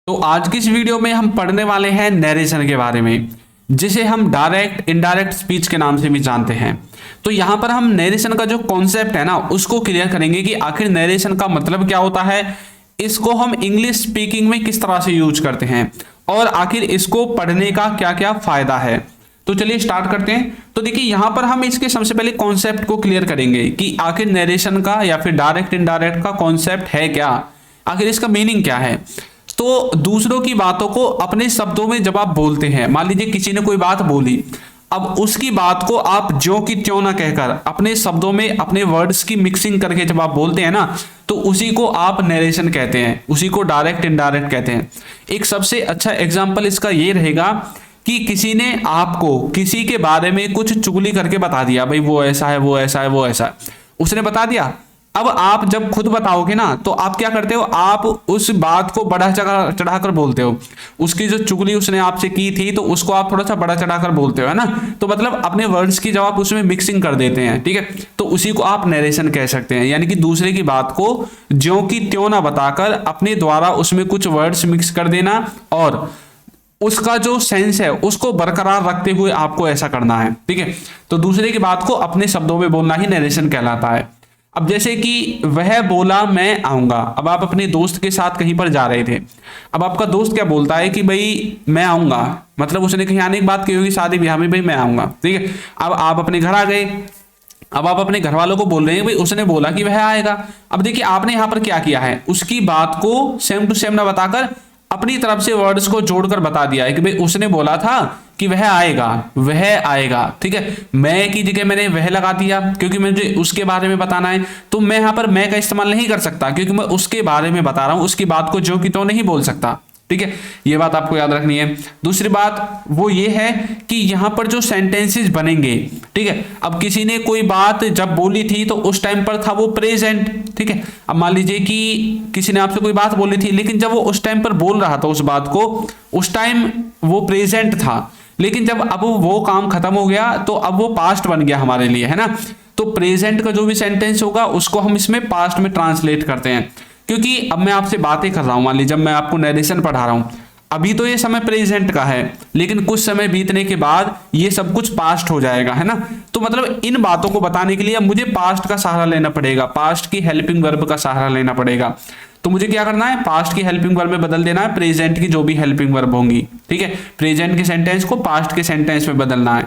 तो आज की इस वीडियो में हम पढ़ने वाले हैं नरेशन के बारे में, जिसे हम डायरेक्ट इनडायरेक्ट स्पीच के नाम से भी जानते हैं। तो यहाँ पर हम नरेशन का जो कॉन्सेप्ट है ना उसको क्लियर करेंगे कि आखिर नरेशन का मतलब क्या होता है, इसको हम इंग्लिश स्पीकिंग में किस तरह से यूज करते हैं और आखिर इसको पढ़ने का क्या क्या फायदा है। तो चलिए स्टार्ट करते हैं। तो देखिए यहाँ पर हम इसके सबसे पहले कॉन्सेप्ट को क्लियर करेंगे कि आखिर नरेशन का या फिर डायरेक्ट इनडायरेक्ट का कॉन्सेप्ट है क्या, आखिर इसका मीनिंग क्या है। तो दूसरों की बातों को अपने शब्दों में जब आप बोलते हैं, मान लीजिए किसी ने कोई बात बोली, अब उसकी बात को आप ज्यों की त्यों ना कहकर अपने शब्दों में अपने वर्ड्स की मिक्सिंग करके जब आप बोलते हैं ना, तो उसी को आप नरेशन कहते हैं, उसी को डायरेक्ट इनडायरेक्ट कहते हैं। एक सबसे अच्छा एग्जांपल इसका ये रहेगा कि किसी ने आपको किसी के बारे में कुछ चुगली करके बता दिया, भाई वो ऐसा है, वो ऐसा है, वो ऐसा है, उसने बता दिया। अब आप जब खुद बताओगे ना तो आप क्या करते हो, आप उस बात को बढ़ा चढ़ाकर बोलते हो। उसकी जो चुगली उसने आपसे की थी तो उसको आप थोड़ा सा बढ़ा चढ़ाकर बोलते हो, है ना। तो मतलब अपने वर्ड्स की जब आप उसमें मिक्सिंग कर देते हैं, ठीक है, तो उसी को आप नरेशन कह सकते हैं। यानी कि दूसरे की बात को ज्यों की त्यों ना बताकर अपने द्वारा उसमें कुछ वर्ड्स मिक्स कर देना और उसका जो सेंस है उसको बरकरार रखते हुए आपको ऐसा करना है, ठीक है। तो दूसरे की बात को अपने शब्दों में बोलना ही नरेशन कहलाता है। अब जैसे कि वह बोला मैं आऊंगा, अब आप अपने दोस्त के साथ कहीं पर जा रहे थे, अब आपका दोस्त क्या बोलता है कि भाई मैं आऊंगा, मतलब उसने कहीं आने की बात की होगी शादी ब्याह में, भाई मैं आऊंगा, ठीक है। अब आप अपने घर आ गए, अब आप अपने घर वालों को बोल रहे हैं भाई उसने बोला कि वह आएगा। अब देखिए आपने यहां पर क्या किया है, उसकी बात को सेम टू सेम ना बताकर अपनी तरफ से वर्ड्स को जोड़कर बता दिया है कि भाई उसने बोला था कि वह आएगा, वह आएगा, ठीक है। मैं की जगह मैंने वह लगा दिया क्योंकि मुझे उसके बारे में बताना है। तो मैं यहां पर मैं का इस्तेमाल नहीं कर सकता क्योंकि मैं उसके बारे में बता रहा हूं, उसकी बात को जो कि तो नहीं बोल सकता, ठीक है। ये बात आपको याद रखनी है। दूसरी बात वो ये है कि यहां पर जो सेंटेंसेस बनेंगे, ठीक है, अब किसी ने कोई बात जब बोली थी तो उस टाइम पर था वो प्रेजेंट, ठीक है। अब मान लीजिए कि किसी ने आपसे कोई बात बोली थी लेकिन जब वो उस टाइम पर बोल रहा था उस बात को, उस टाइम वो प्रेजेंट था, लेकिन जब अब वो काम खत्म हो गया तो अब वो पास्ट बन गया हमारे लिए, है ना। तो प्रेजेंट का जो भी सेंटेंस होगा उसको हम इसमें पास्ट में ट्रांसलेट करते हैं, क्योंकि अब मैं आपसे बातें कर रहा हूं, मान लीजिए जब मैं आपको नरेशन पढ़ा रहा हूं, अभी तो ये समय प्रेजेंट का है लेकिन कुछ समय बीतने के बाद ये सब कुछ पास्ट हो जाएगा, है ना। तो मतलब इन बातों को बताने के लिए मुझे पास्ट का सहारा लेना पड़ेगा, पास्ट की हेल्पिंग वर्ब का सहारा लेना पड़ेगा। तो मुझे क्या करना है, पास्ट की हेल्पिंग वर्ब में बदल देना है प्रेजेंट की जो भी हेल्पिंग वर्ब होंगी, ठीक है। प्रेजेंट के सेंटेंस को पास्ट के सेंटेंस में बदलना है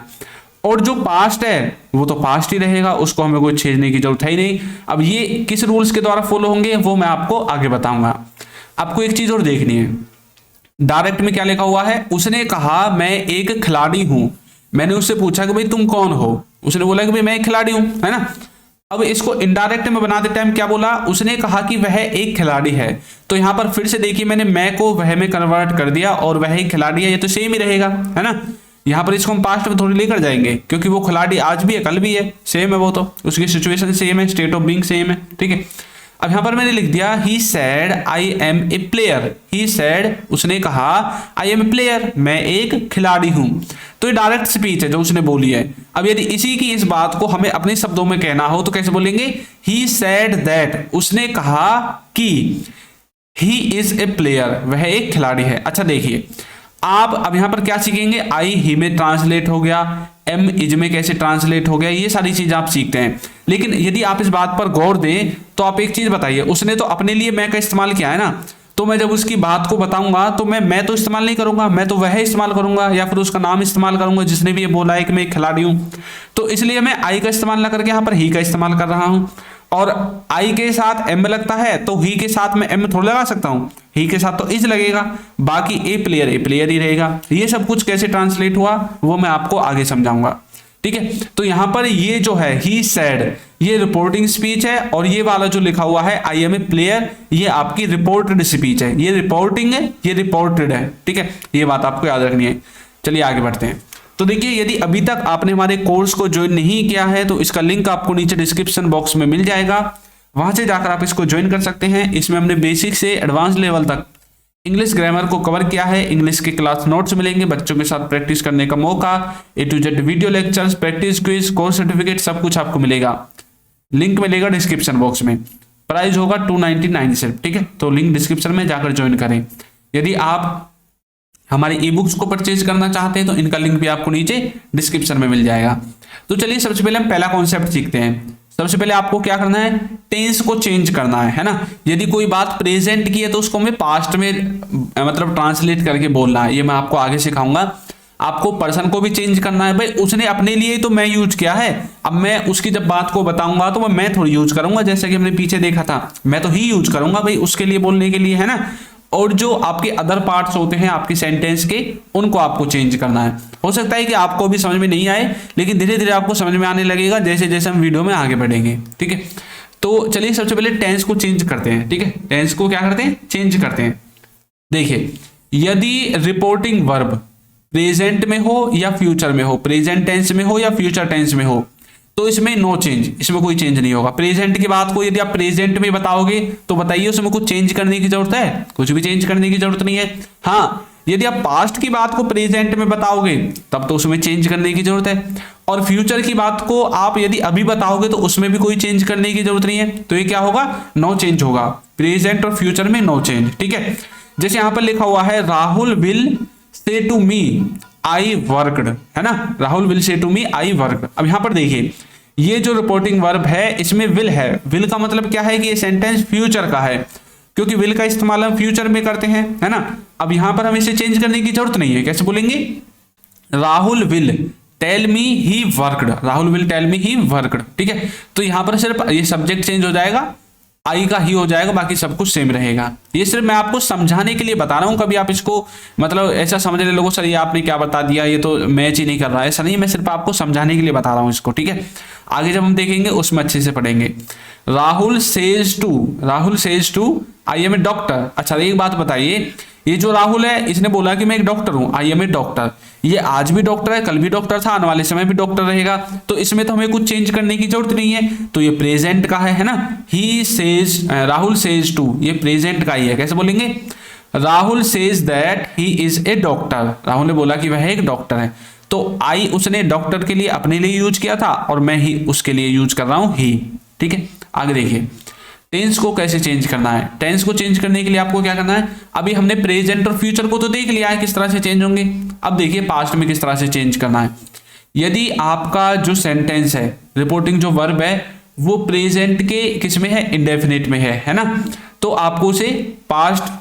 और जो पास्ट है वो तो पास्ट ही रहेगा, उसको हमें कोई छेड़ने की जरूरत है ही नहीं। अब ये किस रूल्स के द्वारा फॉलो होंगे वो मैं आपको आगे बताऊंगा। आपको एक चीज और देखनी है, डायरेक्ट में क्या लिखा हुआ है, उसने कहा मैं एक खिलाड़ी हूं। मैंने उससे पूछा कि भाई तुम कौन हो, उसने बोला कि भाई मैं एक खिलाड़ी हूं, है ना। अब इसको इनडायरेक्ट में बनाते टाइम क्या बोला, उसने कहा कि वह एक खिलाड़ी है। तो यहां पर फिर से देखिए मैंने मैं को वह में कन्वर्ट कर दिया और वह एक खिलाड़ी है, ये तो सेम ही रहेगा, है ना। यहां पर इसको हम पास्ट में थोड़ी लेकर जाएंगे क्योंकि वो खिलाड़ी आज भी है कल भी है, सेम है, वो तो उसकी सिचुएशन सेम है, स्टेट ऑफ बीइंग सेम है, ठीक है। अब यहां पर मैंने लिख दिया he said I am a player, he said उसने कहा आई एम ए प्लेयर मैं एक खिलाड़ी हूं। तो ये डायरेक्ट स्पीच है जो उसने बोली है। अब यदि इसी की इस बात को हमें अपने शब्दों में कहना हो तो कैसे बोलेंगे, ही सैड दैट उसने कहा कि ही इज ए प्लेयर वह एक खिलाड़ी है। अच्छा देखिए आप अब यहां पर क्या सीखेंगे, आई ही में ट्रांसलेट हो गया, एम इज में कैसे ट्रांसलेट हो गया, ये सारी चीजें आप सीखते हैं। लेकिन यदि आप इस बात पर गौर दें तो आप एक चीज बताइए, उसने तो अपने लिए मैं का इस्तेमाल किया है ना, तो मैं जब उसकी बात को बताऊंगा तो मैं तो इस्तेमाल नहीं करूंगा, मैं तो वह इस्तेमाल करूंगा या फिर उसका नाम इस्तेमाल करूंगा जिसने भी ये बोला है कि मैं एक खिलाड़ी हूं। तो इसलिए मैं आई का इस्तेमाल ना करके यहां पर ही का इस्तेमाल कर रहा हूं। और आई के साथ एम लगता है तो ही के साथ मैं एम थोड़ा लगा सकता हूं, ही के साथ तो इज लगेगा, बाकी ए प्लेयर ही रहेगा। ये सब कुछ कैसे ट्रांसलेट हुआ वो मैं आपको आगे समझाऊंगा, ठीक है। तो यहां पर ये जो है ही सैड ये रिपोर्टिंग स्पीच है और ये वाला जो लिखा हुआ है आई एम ए प्लेयर ये आपकी रिपोर्टेड स्पीच है, ये रिपोर्टिंग है, ये रिपोर्टेड है, ठीक है। ये बात आपको याद रखनी है। चलिए आगे बढ़ते हैं। तो देखिए यदि अभी तक आपने हमारे कोर्स को ज्वाइन नहीं किया है तो इसका लिंक आपको नीचे डिस्क्रिप्शन बॉक्स में मिल जाएगा, वहां से जाकर आप इसको ज्वाइन कर सकते हैं। इसमें हमने बेसिक से एडवांस लेवल तक इंग्लिश ग्रामर को कवर किया है, इंग्लिश के क्लास नोट्स मिलेंगे, बच्चों के साथ प्रैक्टिस करने का मौका, A to Z video lectures, practice quiz, course certificate सब कुछ आपको मिलेगा। लिंक मिलेगा डिस्क्रिप्शन बॉक्स में, प्राइस होगा 299 सिर्फ, ठीक है। तो लिंक डिस्क्रिप्शन में जाकर ज्वाइन करें। यदि आप हमारी ई बुक्स को परचेज करना चाहते हैं तो इनका लिंक भी आपको नीचे डिस्क्रिप्शन में मिल जाएगा। तो चलिए सबसे पहले हम पहला कॉन्सेप्ट सीखते हैं। सबसे पहले आपको क्या करना है, टेंस को चेंज करना है ना। यदि कोई बात प्रेजेंट की है तो उसको हमें पास्ट में मतलब ट्रांसलेट करके बोलना है, ये मैं आपको आगे सिखाऊंगा। आपको पर्सन को भी चेंज करना है, भाई उसने अपने लिए तो मैं यूज किया है, अब मैं उसकी जब बात को बताऊंगा तो मैं थोड़ी यूज करूंगा, जैसे कि हमने पीछे देखा था, मैं तो ही यूज करूंगा भाई उसके लिए बोलने के लिए, है ना। और जो आपके अदर पार्ट्स होते हैं आपके सेंटेंस के, उनको आपको चेंज करना है। हो सकता है कि आपको भी समझ में नहीं आए, लेकिन धीरे धीरे आपको समझ में आने लगेगा जैसे जैसे हम वीडियो में आगे बढ़ेंगे, ठीक है। तो चलिए सबसे पहले टेंस को चेंज करते हैं, ठीक है। टेंस को क्या करते हैं, चेंज करते हैं। देखिए, यदि रिपोर्टिंग वर्ब प्रेजेंट में हो या फ्यूचर में हो, प्रेजेंट टेंस में हो या फ्यूचर टेंस में हो, तो इसमें नो चेंज, इसमें कोई चेंज नहीं होगा। प्रेजेंट की बात को यदि आप प्रेजेंट में बताओगे तो बताइए उसमें कुछ चेंज करने की जरूरत है, कुछ भी चेंज करने की जरूरत नहीं है। हाँ, यदि आप पास्ट की बात को प्रेजेंट में बताओगे तब तो उसमें चेंज करने की जरूरत है, और फ्यूचर की बात को आप यदि अभी बताओगे तो उसमें भी कोई चेंज करने की जरूरत नहीं है। तो ये क्या होगा, नो चेंज होगा। प्रेजेंट और फ्यूचर में नो चेंज, ठीक है। जैसे यहां पर लिखा हुआ है Rahul will say to me I worked, है ना। Rahul will say to me I worked. अब यहां पर देखिए, ये जो रिपोर्टिंग वर्ब है इसमें विल है। विल का मतलब क्या है कि ये सेंटेंस फ्यूचर का है, क्योंकि विल का इस्तेमाल हम फ्यूचर में करते हैं, है ना। अब यहां पर हम इसे चेंज करने की जरूरत नहीं है। कैसे बोलेंगे, Rahul will tell me he worked, Rahul will tell me he worked, ठीक है। तो यहां पर सिर्फ ये सब्जेक्ट चेंज हो जाएगा, आई का ही हो जाएगा, बाकी सब कुछ सेम रहेगा। ये सिर्फ मैं आपको समझाने के लिए बता रहा हूं, कभी आप इसको मतलब ऐसा समझने लोगों सर ये आपने क्या बता दिया, ये तो मैच ही नहीं कर रहा है, ऐसा नहीं, मैं सिर्फ आपको समझाने के लिए बता रहा हूं इसको, ठीक है। आगे जब हम देखेंगे उसमें अच्छे से पढ़ेंगे। Rahul says to I am a doctor. अच्छा, एक बात बताइए, ये जो राहुल है इसने बोला कि मैं एक डॉक्टर हूं, आई एम ए डॉक्टर। ये आज भी डॉक्टर है, कल भी डॉक्टर था, आने वाले समय भी डॉक्टर रहेगा, तो इसमें तो हमें कुछ चेंज करने की जरूरत नहीं है। तो ये प्रेजेंट का है ना। He says, Rahul says to, ये प्रेजेंट का ही है। कैसे बोलेंगे, Rahul says that he is a doctor. Rahul ने बोला कि वह एक डॉक्टर है, तो आई उसने डॉक्टर के लिए अपने लिए यूज किया था और मैं ही उसके लिए यूज कर रहा हूं ही, ठीक है। आगे देखिए, टेंस को कैसे चेंज करना है। टेंस को चेंज करने के लिए आपको क्या करना है, अभी हमने प्रेजेंट और फ्यूचर को तो देख लिया है किस तरह से चेंज होंगे, अब देखिए पास्ट में किस तरह से चेंज करना है। यदि आपका जो सेंटेंस है, रिपोर्टिंग जो वर्ब है, वो प्रेजेंट के किस में है, इंडेफिनिट में है ना, तो आपको उसे पास्ट,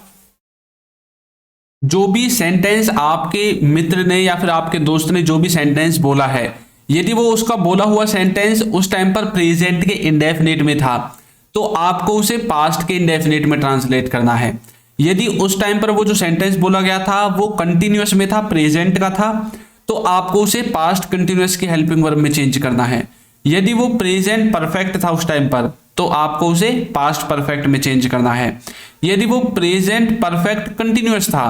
जो भी सेंटेंस आपके मित्र ने या फिर आपके दोस्त ने जो भी सेंटेंस बोला है, यदि वो उसका बोला हुआ सेंटेंस उस टाइम पर प्रेजेंट के इंडेफिनिट में था तो आपको उसे पास्ट के इंडेफिनिट में ट्रांसलेट करना है। यदि उस टाइम पर वो जो सेंटेंस बोला गया था वो कंटिन्यूअस में था, प्रेजेंट का था, तो आपको उसे पास्ट कंटिन्यूअस की हेल्पिंग वर्ब में चेंज करना है। यदि वो प्रेजेंट परफेक्ट था उस टाइम पर तो आपको उसे पास्ट परफेक्ट में चेंज करना है। यदि वो प्रेजेंट परफेक्ट कंटिन्यूअस था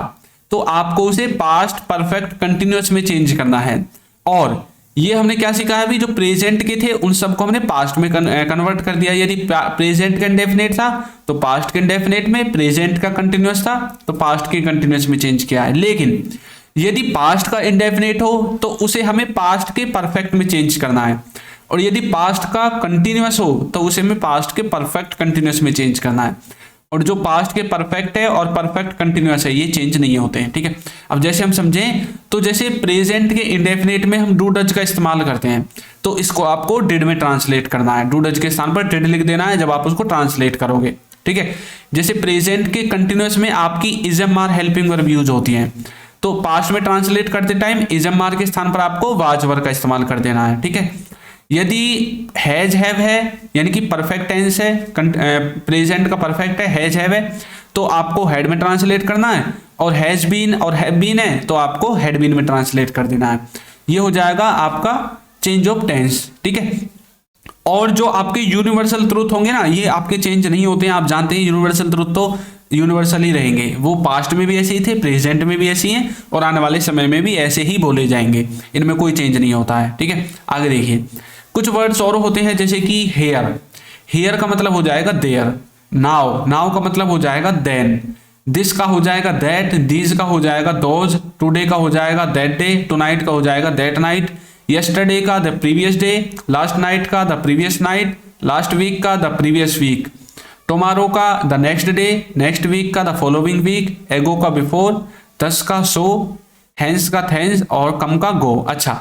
तो आपको उसे पास्ट परफेक्ट कंटिन्यूअस में चेंज करना है। और ये हमने क्या सीखा है अभी, जो प्रेजेंट के थे उन सबको हमने पास्ट में कन्वर्ट कर दिया। यदि प्रेजेंट का इंडेफिनिट था तो पास्ट के इंडेफिनिट में, प्रेजेंट का कंटिन्यूअस था तो पास्ट के कंटिन्यूअस में चेंज किया है। लेकिन यदि पास्ट का इंडेफिनिट हो तो उसे हमें पास्ट के परफेक्ट में चेंज करना है, और यदि पास्ट का कंटिन्यूअस हो तो उसे हमें पास्ट के परफेक्ट कंटिन्यूअस में चेंज करना है। और जो पास्ट के परफेक्ट है और परफेक्ट कंटिन्यूअस है ये चेंज नहीं होते हैं, ठीक है। अब जैसे हम समझें तो जैसे प्रेजेंट के इंडेफिनिट में हम डू डज का इस्तेमाल करते हैं, तो इसको आपको डिड में ट्रांसलेट करना है। डू डज के स्थान पर डिड लिख देना है जब आप उसको ट्रांसलेट करोगे, ठीक है। जैसे प्रेजेंट के कंटिन्यूअस में आपकी is am are helping verb use होती है, तो पास्ट में ट्रांसलेट करते टाइम इजम आर के स्थान पर आपको वाज वर्ब का इस्तेमाल कर देना है, ठीक है। यदि हैज हैव है यानी कि परफेक्ट टेंस है, प्रेजेंट का परफेक्ट है, हैज हैव है, तो आपको हैड में ट्रांसलेट करना है, और हैज बीन और हैव बीन है तो आपको हैड बीन में ट्रांसलेट कर देना है। ये हो जाएगा आपका चेंज ऑफ टेंस, ठीक है। और जो आपके यूनिवर्सल ट्रूथ होंगे ना, ये आपके चेंज नहीं होते हैं, आप जानते हैं यूनिवर्सल ट्रूथ तो यूनिवर्सल ही रहेंगे, वो पास्ट में भी ऐसे ही थे, प्रेजेंट में भी ऐसे ही हैं, और आने वाले समय में भी ऐसे ही बोले जाएंगे, इनमें कोई चेंज नहीं होता है, ठीक है। आगे देखिए, कुछ वर्ड्स और होते हैं जैसे कि हेयर, हेयर का मतलब हो जाएगा देयर, नाउ, नाउ का मतलब हो जाएगा देन, दिस का हो जाएगा दैट, दीज का हो जाएगा दोज, टुडे का हो जाएगा दैट डे, टुनाइट का हो जाएगा दैट नाइट, यस्टरडे का the previous day, last night का the previous night, last week का द प्रीवियस वीक, टुमारो का the next day, next week का द फॉलोइंग वीक, एगो का बिफोर, दस का सो, हैंस का थैंस और कम का गो। अच्छा,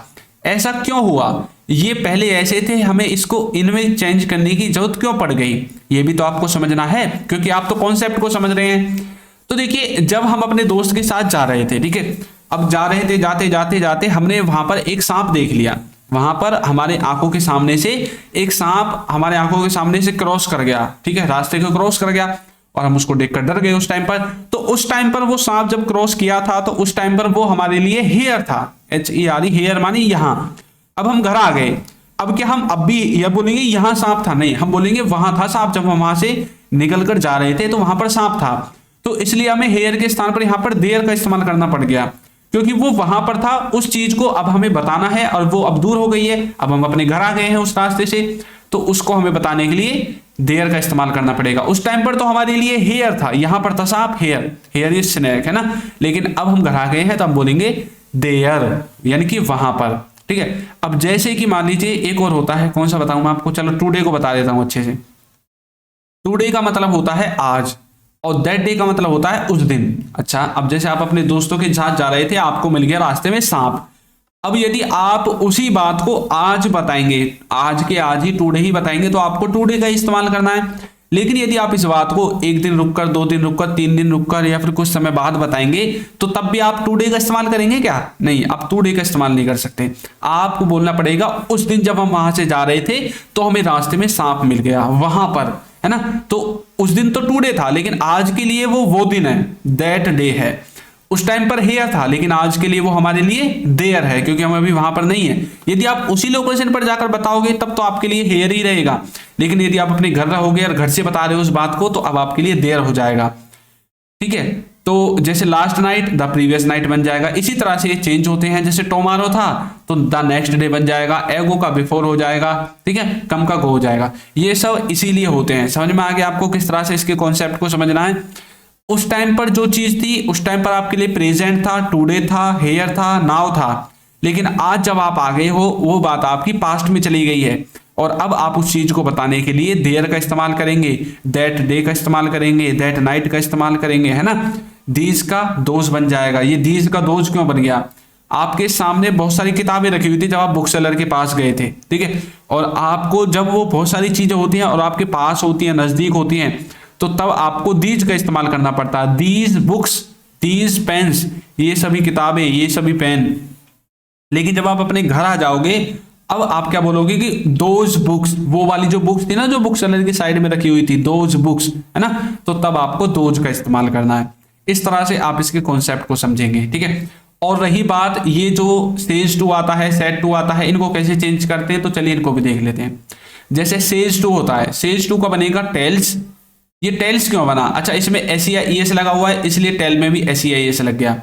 ऐसा क्यों हुआ? ये पहले ऐसे थे, हमें इसको इनमें चेंज करने की जरूरत क्यों पड़ गई, ये भी तो आपको समझना है, क्योंकि आप तो कॉन्सेप्ट को समझ रहे हैं। तो देखिए, जब हम अपने दोस्त के साथ जा रहे थे, ठीक है, अब जा रहे थे, जाते जाते जाते हमने वहां पर एक सांप देख लिया। वहां पर हमारे आंखों के सामने से एक सांप हमारे आंखों के सामने से क्रॉस कर गया, ठीक है, रास्ते को क्रॉस कर गया और हम उसको देखकर डर गए उस टाइम पर। तो उस टाइम पर वो सांप जब क्रॉस किया था तो उस टाइम पर वो हमारे लिए हेयर था, HERE, हेयर मानी यहां। अब हम घर आ गए, अब क्या हम अब भी यह बोलेंगे यहां सांप था? नहीं, हम बोलेंगे वहां था सांप, जब हम वहां से निकल कर जा रहे थे तो वहां पर सांप था। तो इसलिए हमें हेयर के स्थान पर यहां पर देयर का इस्तेमाल करना पड़ गया, क्योंकि वो वहां पर था, उस चीज को अब हमें बताना है और वो अब दूर हो गई है, अब हम अपने घर आ गए हैं उस रास्ते से, तो उसको हमें बताने के लिए देयर का इस्तेमाल करना पड़ेगा। उस टाइम पर तो हमारे लिए हेयर था, यहां पर था सांप, हेयर, हेयर इज स्नेक, है ना, लेकिन अब हम घर आ गए हैं तो हम बोलेंगे देयर, यानी कि वहां पर, ठीक है। अब जैसे कि मान लीजिए एक और होता है, कौन सा बताऊं मैं आपको, चलो टुडे को बता देता हूं अच्छे से। टुडे का मतलब होता है आज, और दैट डे का मतलब होता है उस दिन। अच्छा, अब जैसे आप अपने दोस्तों के साथ जा रहे थे, आपको मिल गया रास्ते में सांप। अब यदि आप उसी बात को आज बताएंगे, आज के आज ही टुडे ही बताएंगे, तो आपको टुडे का इस्तेमाल करना है। लेकिन यदि आप इस बात को एक दिन रुककर, 2 दिन रुककर, 3 दिन रुककर या फिर कुछ समय बाद बताएंगे, तो तब भी आप टुडे का इस्तेमाल करेंगे क्या? नहीं, आप टुडे का इस्तेमाल नहीं कर सकते। आपको बोलना पड़ेगा उस दिन जब हम वहां से जा रहे थे तो हमें रास्ते में सांप मिल गया, वहां पर, है ना। तो उस दिन तो टुडे था, लेकिन आज के लिए वो दिन है, दैट डे है। उस टाइम पर हेयर था, लेकिन आज के लिए वो हमारे लिए देयर है, क्योंकि हम अभी वहां पर नहीं है। यदि आप उसी लोकेशन पर जाकर बताओगे तब तो आपके लिए हेयर ही रहेगा, लेकिन यदि आप अपने घर रहोगे और घर से बता रहे हो उस बात को, तो अब आपके लिए देयर हो जाएगा, ठीक है। तो जैसे last night the previous night बन जाएगा। इसी तरह से ये चेंज होते हैं, जैसे टुमारो था तो द नेक्स्ट डे बन जाएगा, एगो का बिफोर हो जाएगा, ठीक है, कम का गो हो जाएगा। ये सब इसीलिए होते हैं। समझ में आ गया आपको किस तरह से इसके कॉन्सेप्ट को समझना है। उस टाइम पर जो चीज थी, उस टाइम पर आपके लिए प्रेजेंट था, टुडे था, हेयर था, नाउ था, लेकिन आज जब आप आ गए हो वो बात आपकी पास्ट में चली गई है, और अब आप उस चीज को बताने के लिए देयर का इस्तेमाल करेंगे, दैट डे का इस्तेमाल करेंगे, दैट नाइट का इस्तेमाल करेंगे, है ना। दीज का दोज बन जाएगा। ये दीज का दोज क्यों बन गया? आपके सामने बहुत सारी किताबें रखी हुई थी जब आप बुक सेलर के पास गए थे, ठीक है, और आपको जब वो बहुत सारी चीजें होती हैं और आपके पास होती हैं, नजदीक होती हैं, तो तब आपको दीज का इस्तेमाल करना पड़ता है। दीज बुक्स, दीज पेन्स, ये सभी किताबें, ये सभी पेन। लेकिन जब आप अपने घर आ जाओगे, अब आप क्या बोलोगे कि दोज बुक्स, वो वाली जो बुक्स थी ना जो बुक सेलर की साइड में रखी हुई थी, दोज बुक्स, है ना, तो तब आपको दोज का इस्तेमाल करना है। इस तरह से आप इसके कॉन्सेप्ट को समझेंगे, ठीक है। और रही बात ये जो सेज टू आता है, सेट टू आता है, इनको कैसे चेंज करते हैं, तो चलिए इनको भी देख लेते हैं। जैसे सेज टू होता है, सेज टू का बनेगा टेल्स। ये टेल्स क्यों बना? अच्छा, इसमें SEIES लगा हुआ है, इसलिए टेल में भी SEIS लग गया।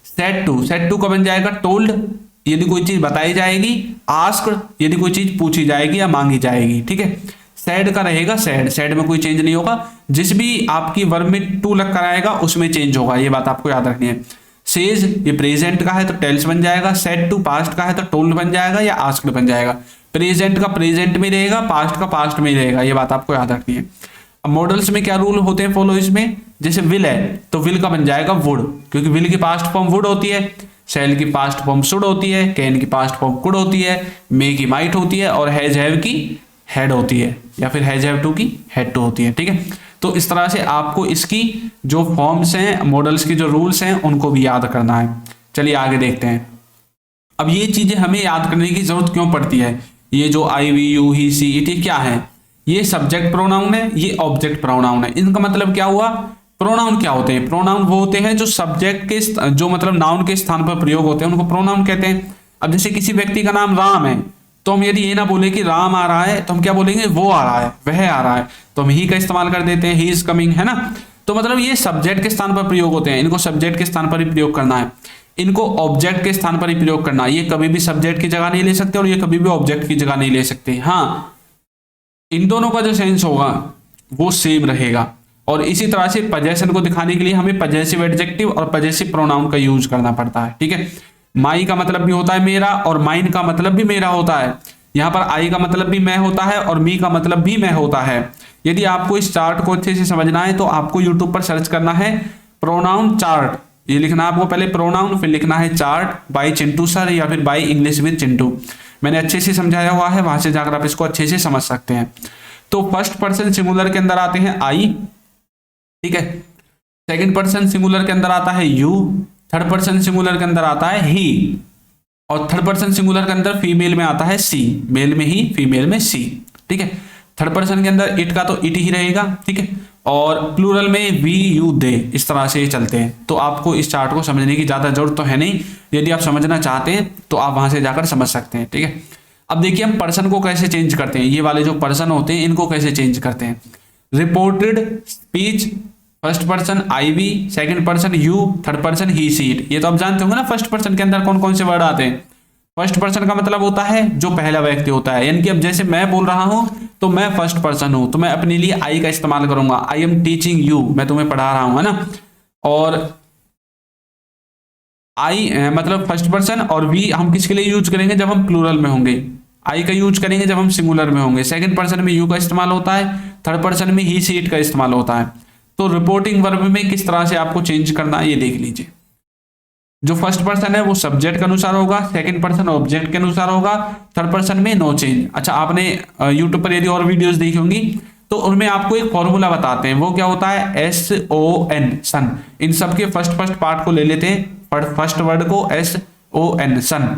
सेट टू का बन जाएगा टोल्ड, यदि कोई चीज बताई जाएगी, आस्क्ड, यदि कोई चीज पूछी जाएगी या मांगी जाएगी, ठीक है। सैड का रहेगा सैड, सैड में कोई चेंज नहीं होगा, जिस भी आपकी वर्ब में टू लग कर आएगा उसमें चेंज होगा, ये बात आपको याद रखनी है। सेज ये प्रेजेंट का है तो टेल्स बन जाएगा, सेड टू पास्ट का है तो टोल्ड बन जाएगा या आस्क्ड बन जाएगा। प्रेजेंट का प्रेजेंट में रहेगा, पास्ट का पास्ट में रहेगा, ये बात आपको याद रखनी है। अब मॉडल्स में क्या रूल होते हैं फॉलो इसमें, जैसे विल है तो विल का बन जाएगा वुड, क्योंकि विल की पास्ट फॉर्म वुड होती है, शैल की पास्ट फॉर्म शुड होती है, कैन की पास्ट फॉर्म कुड होती है, मे की माइट होती है, और हैज हैव की हैड होती है, या फिर हैज हैव टू की हैड टू होती है, ठीक है। तो इस तरह से आपको इसकी जो फॉर्म्स हैं, मॉडल्स की जो रूल्स हैं, उनको भी याद करना है। चलिए आगे देखते हैं। अब ये चीजें हमें याद करने की जरूरत क्यों पड़ती है? ये जो I, we, you, he, she, it क्या है? ये सब्जेक्ट प्रोनाउन है, ये ऑब्जेक्ट प्रोनाउन है। इनका मतलब क्या हुआ? प्रोनाउन क्या होते हैं? प्रोनाउन वो होते हैं जो सब्जेक्ट के, जो मतलब नाउन के स्थान पर प्रयोग होते हैं, उनको प्रोनाउन कहते हैं। अब जैसे किसी व्यक्ति का नाम राम है, तो हम यदि ये ना बोले कि राम आ रहा है, तो हम क्या बोलेंगे? वो आ रहा है, वह आ रहा है, तो हम ही का इस्तेमाल कर देते हैं, ही इज कमिंग, है ना। तो मतलब ये सब्जेक्ट के स्थान पर प्रयोग होते हैं, इनको सब्जेक्ट के स्थान पर ही प्रयोग करना है, इनको ऑब्जेक्ट के स्थान पर ही प्रयोग करना है। ये कभी भी सब्जेक्ट की जगह नहीं ले सकते और ये कभी भी ऑब्जेक्ट की जगह नहीं ले सकते। हाँ, इन दोनों का जो सेंस होगा वो सेम रहेगा। और इसी तरह से पजेशन को दिखाने के लिए हमें पजेसिव एडजेक्टिव और पजेसिव प्रोनाउन का यूज करना पड़ता है, ठीक है। माई का मतलब भी होता है मेरा, और माइन का मतलब भी मेरा होता है। यहाँ पर आई का मतलब भी मैं होता है और मी का मतलब भी मैं होता है। यदि आपको इस चार्ट को अच्छे से समझना है तो आपको यूट्यूब पर सर्च करना है प्रोनाउन चार्ट, ये लिखना आपको पहले प्रोनाउन, फिर लिखना है चार्ट बाय चिंटू सर या फिर बाय इंग्लिश विद चिंटू। मैंने अच्छे से समझाया हुआ है, वहां से जाकर आप इसको अच्छे से समझ सकते हैं। तो फर्स्ट पर्सन सिंगुलर के अंदर आते हैं आई, ठीक है, सेकंड पर्सन सिंगुलर के अंदर आता है यू, थर्ड पर्सन सिंगुलर के अंदर आता है ही, और थर्ड पर्सन सिंगुलर के अंदर फीमेल में आता है सी, मेल में ही फीमेल में सी, ठीक है। थर्ड पर्सन के अंदर इट का तो इट ही रहेगा, ठीक है, और प्लूरल में वी यू दे, इस तरह से चलते हैं। तो आपको इस चार्ट को समझने की ज्यादा जरूरत तो है नहीं, यदि आप समझना चाहते हैं तो आप वहां से जाकर समझ सकते हैं, ठीक है। अब देखिए हम पर्सन को कैसे चेंज करते हैं, ये वाले जो पर्सन होते हैं इनको कैसे चेंज करते हैं। Reported speech, first person I we, second person you, third person he she it. ये तो आप जानते होंगे ना फर्स्ट पर्सन के अंदर कौन कौन से वर्ड आते हैं। फर्स्ट पर्सन का मतलब होता है जो पहला व्यक्ति होता है, यानी कि अब जैसे मैं बोल रहा हूं तो मैं फर्स्ट पर्सन हूं, तो मैं अपने लिए आई का इस्तेमाल करूंगा, आई एम टीचिंग यू, मैं तुम्हें पढ़ा रहा हूं, है ना। और आई मतलब फर्स्ट पर्सन, और वी हम किसके लिए यूज करेंगे, जब हम प्लूरल में होंगे। आई का यूज करेंगे जब हम सिंगुलर में होंगे। सेकंड पर्सन में यू का इस्तेमाल होता है, थर्ड पर्सन में ही सी इट का इस्तेमाल होता है। तो रिपोर्टिंग वर्ब में किस तरह से आपको चेंज करना है ये देख लीजिए। जो फर्स्ट पर्सन है वो सब्जेक्ट के अनुसार होगा, सेकंड पर्सन ऑब्जेक्ट के अनुसार होगा, थर्ड पर्सन में नो चेंज। अच्छा, आपने यूट्यूब पर यदि और वीडियोस देखी होंगी तो उनमें आपको एक फॉर्मूला बताते हैं, वो क्या होता है, SON सन। इन सब के फर्स्ट पार्ट को ले लेते हैं, फर्स्ट वर्ड को SON सन।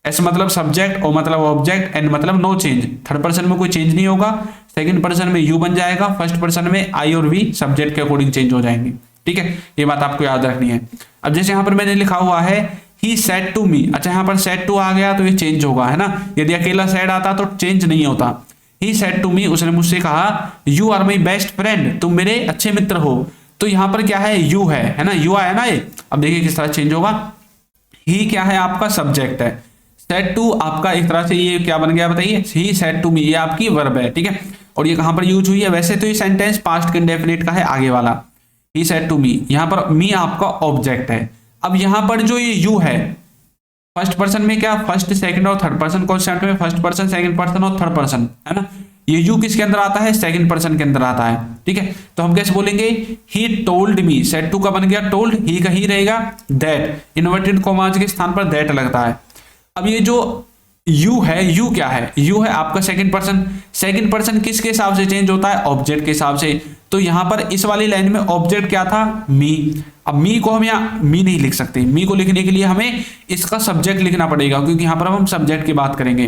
एस मतलब सब्जेक्ट, ओ मतलब ऑब्जेक्ट, एन मतलब नो चेंज। थर्ड पर्सन में कोई चेंज नहीं होगा, सेकंड पर्सन में यू बन जाएगा, फर्स्ट पर्सन में आई और वी सब्जेक्ट के अकॉर्डिंग चेंज हो जाएंगे, ठीक है। ये बात आपको याद रखनी है। अब जैसे यहाँ पर मैंने लिखा हुआ है ही सेड टू मी, अच्छा यहाँ पर सेड टू आ गया तो ये चेंज होगा, है ना। यदि अकेला सेड आता तो चेंज नहीं होता। ही सेड टू मी, उसने मुझसे कहा you are my best friend, तुम मेरे अच्छे मित्र हो। तो यहाँ पर क्या है, यू है ना, यू आया ना ये। अब देखिए किस तरह चेंज होगा। ही क्या है, आपका सब्जेक्ट है, सेड टू आपका एक तरह से ये क्या बन गया बताइए, ही सेड टू मी, ये आपकी वर्ब है, ठीक है। और ये कहां पर यूज हुई है, वैसे तो ये सेंटेंस पास्ट इंडेफिनिट का है आगे वाला, ही सेड टू मी। यहां पर मी आपका ऑब्जेक्ट है। अब यहां पर जो ये यू है फर्स्ट पर्सन में क्या, फर्स्ट सेकंड और थर्ड पर्सन कॉन्सेप्ट में फर्स्ट पर्सन सेकंड पर्सन और थर्ड पर्सन, है ना। ये यू किसके अंदर आता है, सेकंड पर्सन के अंदर आता है, ठीक है। तो हम कैसे बोलेंगे, he told me, said to का बन गया टोल्ड, ही का ही रहेगा, दैट इन्वर्टेड कॉमास के स्थान पर दैट लगता है। अब ये जो यू है, यू क्या है, यू है आपका सेकंड पर्सन। सेकंड पर्सन किसके हिसाब से चेंज होता है, ऑब्जेक्ट के हिसाब से। तो यहां पर इस वाली लाइन में ऑब्जेक्ट क्या था, मी। अब मी को हम यहाँ मी नहीं लिख सकते, मी को लिखने के लिए हमें इसका सब्जेक्ट लिखना पड़ेगा, क्योंकि यहां पर हम सब्जेक्ट की बात करेंगे।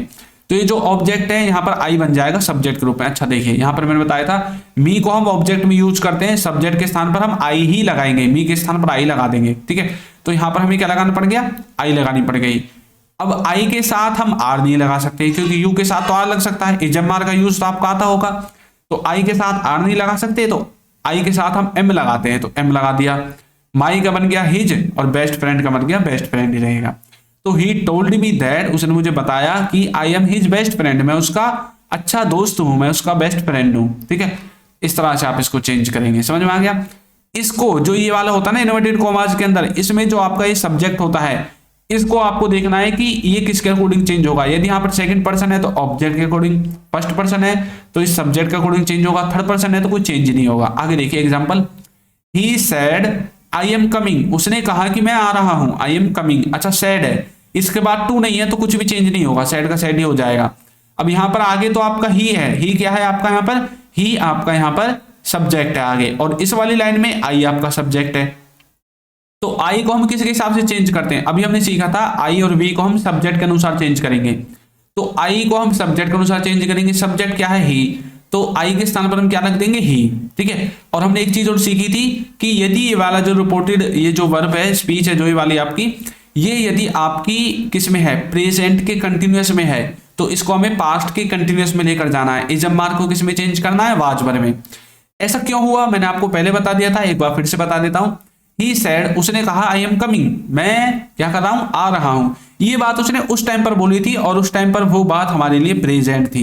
तो ये जो ऑब्जेक्ट है यहाँ पर आई बन जाएगा सब्जेक्ट के रूप में। अच्छा देखिए यहाँ पर मैंने बताया था मी को हम ऑब्जेक्ट में यूज करते हैं, सब्जेक्ट के स्थान पर हम आई ही लगाएंगे, मी के स्थान पर आई लगा देंगे, ठीक है। तो यहाँ पर हमें क्या लगाना पड़ गया, आई लगानी पड़ गई। अब आई के साथ हम आर नहीं लगा सकते, क्योंकि यू के साथ तो आर लग सकता है, इजमार का यूज तो आपका आता होगा। तो आई के साथ आर नहीं लगा सकते, तो आई के साथ हम एम लगाते हैं, तो एम लगा दिया। माई का बन गया हिज, और बेस्ट फ्रेंड का बन गया बेस्ट फ्रेंड ही रहेगा। तो ही टोल्ड मी दैट, उसने मुझे बताया कि I am his best friend, मैं उसका अच्छा दोस्त हूं, मैं उसका बेस्ट फ्रेंड हूं, ठीक है। इस तरह से आप इसको चेंज करेंगे, समझ में आ गया। इसको जो ये वाला होता है ना इन्वर्टेड कॉमास के अंदर, इसमें जो आपका ये सब्जेक्ट होता है, इसको आपको देखना है कि ये किसके अकॉर्डिंग चेंज होगा। यदि यहाँ पर सेकंड पर्सन है तो ऑब्जेक्ट के अकॉर्डिंग, फर्स्ट पर्सन है तो इस सब्जेक्ट के अकॉर्डिंग चेंज होगा, थर्ड पर्सन है तो कोई चेंज नहीं होगा। आगे देखिए example, he said I am coming, उसने कहा कि मैं आ रहा हूं, आई एम कमिंग। अच्छा सेड है, इसके बाद टू नहीं है तो कुछ भी चेंज नहीं होगा, सेड का सेड ही हो जाएगा। अब यहाँ पर आगे तो आपका ही है, ही क्या है आपका यहाँ पर, ही आपका यहाँ पर सब्जेक्ट है आगे, और इस वाली लाइन में आई आपका सब्जेक्ट है। तो आई को हम किसके हिसाब से चेंज करते हैं, अभी हमने सीखा था आई और वी को हम सब्जेक्ट के अनुसार चेंज करेंगे। तो आई को हम सब्जेक्ट के अनुसार चेंज करेंगे, सब्जेक्ट क्या है ही, तो आई के स्थान पर हम क्या रख देंगे, ही, ठीक है। और हमने एक चीज और सीखी थी कि यदि ये वाला जो रिपोर्टेड ये जो वर्ब है, स्पीच है जो ये वाली आपकी, ये यदि आपकी किस में है, प्रेजेंट के कंटिन्यूअस में है, तो इसको हमें पास्ट के कंटिन्यूअस में लेकर जाना है। इजम मार्क को किस में चेंज करना है, वाज वर्ब में। ऐसा क्यों हुआ, मैंने आपको पहले बता दिया था, एक बार फिर से बता देता हूं। ही सेड, उसने कहा आई एम कमिंग, मैं क्या कर रहा हूं, आ रहा हूं। ये बात उसने उस टाइम पर बोली थी, और उस टाइम पर वो बात हमारे लिए प्रेजेंट थी।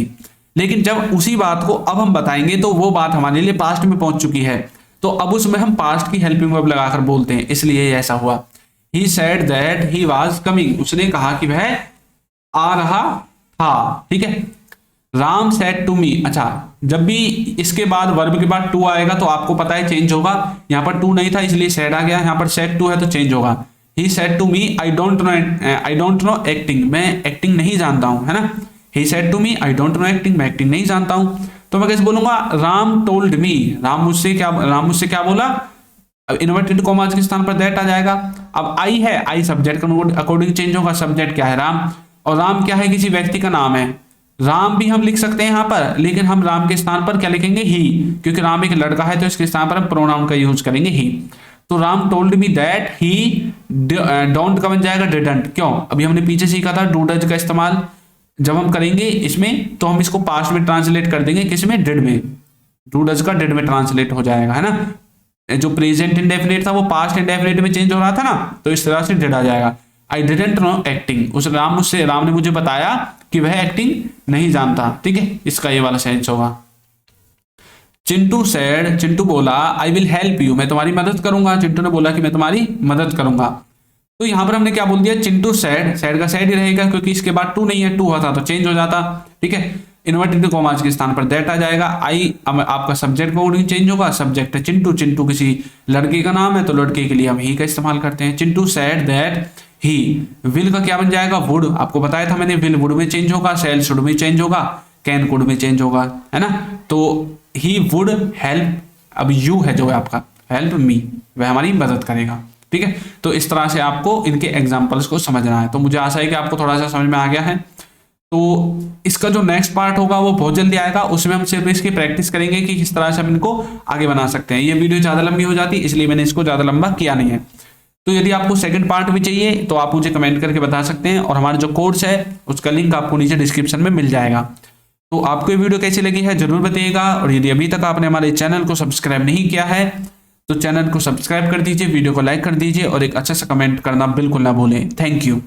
लेकिन जब उसी बात को अब हम बताएंगे तो वो बात हमारे लिए पास्ट में पहुंच चुकी है, तो अब उसमें हम पास्ट की हेल्पिंग वर्ब लगाकर बोलते हैं, इसलिए ऐसा हुआ। He said that he was coming, उसने कहा कि वह आ रहा था, ठीक है। Ram said to me. अच्छा, जब भी इसके बाद वर्ब के बाद टू आएगा तो आपको पता है चेंज होगा। यहाँ पर टू नहीं था इसलिए सेड आ गया, यहाँ पर सेड टू है तो चेंज होगा। He said to me I don't know acting, मैं एक्टिंग नहीं जानता हूँ, है ना। He said to me I don't know acting, मैं एक्टिंग नहीं जानता हूँ। तो मैं कैसे बोलूंगा, राम टोल्ड मी, राम मुझसे क्या बोला। अब इन्वर्टेड कॉमास के स्थान पर दैट आ जाएगा। अब आई है, आई सब्जेक्ट के अकॉर्डिंग चेंज होगा। सब्जेक्ट क्या है, राम, और राम क्या है, किसी व्यक्ति का नाम है। राम भी हम लिख सकते हैं यहाँ पर, लेकिन हम राम के स्थान पर क्या लिखेंगे, ही, क्योंकि राम एक लड़का है तो इसके स्थान पर हम प्रोनाउन का यूज करेंगे ही। तो Ram told me that he don't का बन जाएगा डिडंट। क्यों, अभी हमने पीछे सीखा था डू डज का इस्तेमाल जब हम करेंगे इसमें तो हम इसको पास्ट में ट्रांसलेट कर देंगे, किसमें, डिड में। डू डज का डिड में ट्रांसलेट हो जाएगा, है ना। जो प्रेजेंट इंडेफिनिट था वो पास्ट इंडेफिनिट में चेंज हो रहा था ना, तो इस तरह से डिड आ जाएगा। आई डिडंट नो एक्टिंग, उस राम ने मुझे बताया कि वह एक्टिंग नहीं जानता। ठीक है, इसका ये वाला सेंस होगा। चिंटू सेड, चिंटू बोला आई विल हेल्प यू, मैं तुम्हारी मदद करूंगा। चिंटू ने बोला कि मैं तुम्हारी मदद करूंगा। तो यहां पर हमने क्या बोल दिया, चिंटू सेड, सेड का सेड ही रहेगा क्योंकि इसके बाद टू नहीं है, टू होता तो चेंज हो जाता। ठीक है, इन्वर्टेड कॉमास के स्थान पर दैट आ जाएगा। आई आपका सब्जेक्ट अकॉर्डिंग चेंज होगा। सब्जेक्ट है चिंटू, चिंटू किसी लड़के का नाम है तो लड़के के लिए हम ही का इस्तेमाल करते हैं। Chintu said that he, will का क्या बन जाएगा, वुड, आपको बताया था मैंने, विल वुड में चेंज होगा, शैल शुड में चेंज होगा, कैन कुड में चेंज होगा, है ना। तो ही वुड हेल्प, अब यू है जो है आपका, हेल्प मी, वह हमारी मदद करेगा। ठीक है, तो इस तरह से आपको इनके एग्जाम्पल्स को समझना है। तो मुझे आशा है कि आपको थोड़ा सा समझ में आ गया है। तो इसका जो नेक्स्ट पार्ट होगा वो बहुत जल्दी आएगा, उसमें हम सिर्फ इसकी प्रैक्टिस करेंगे कि किस तरह से हम इनको आगे बना सकते हैं। ये वीडियो ज़्यादा लंबी हो जाती है इसलिए मैंने इसको ज़्यादा लंबा किया नहीं है। तो यदि आपको सेकंड पार्ट भी चाहिए तो आप मुझे कमेंट करके बता सकते हैं, और हमारा जो कोर्स है उसका लिंक आपको नीचे डिस्क्रिप्शन में मिल जाएगा। तो आपको ये वीडियो कैसी लगी है जरूर बताइएगा, और यदि अभी तक आपने हमारे चैनल को सब्सक्राइब नहीं किया है तो चैनल को सब्सक्राइब कर दीजिए, वीडियो को लाइक कर दीजिए और एक अच्छा सा कमेंट करना बिल्कुल ना भूलें। Thank you.